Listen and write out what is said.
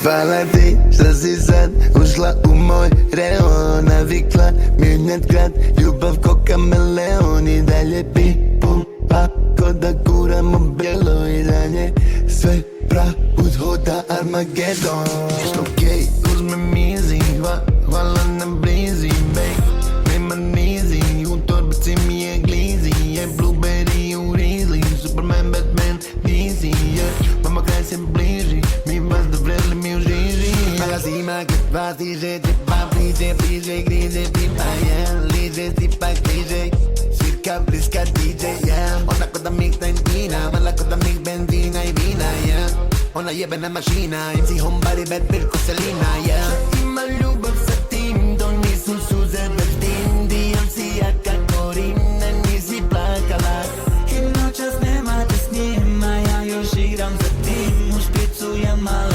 Hvala ti što si sad ušla u moj reon. Navikla mijenjat grad, ljubav ko kameleon. I dalje pipa ko da kuramo bjelo. I dalje sve pravud hoda Armagedon. Okej, uzmem easy, hvala na blizi, babe. Nema nizi, u torbici mi je glizi. Je blueberry u rizli, Superman, Batman, DC, yeah. Mama kraj se bliži, mi vas da vreli mi u žiži. Mala zima kad vas stiže, tripa bliže, griže, tipa, yeah. Liže, tipa, kliže, svirka, bliska, DJ, yeah. Ona ko da mikta intina, mala ko da mik benzina i vina, yeah. Ona jebena mašina, MC Homebody, Bad Bill, ko Selina, yeah. Ima ljubav sa tim, to nisu suze bez tim. DMC jaka Korina, nisi plakala. I noćas nema te snima, ja još igram za tim. U špicu je mala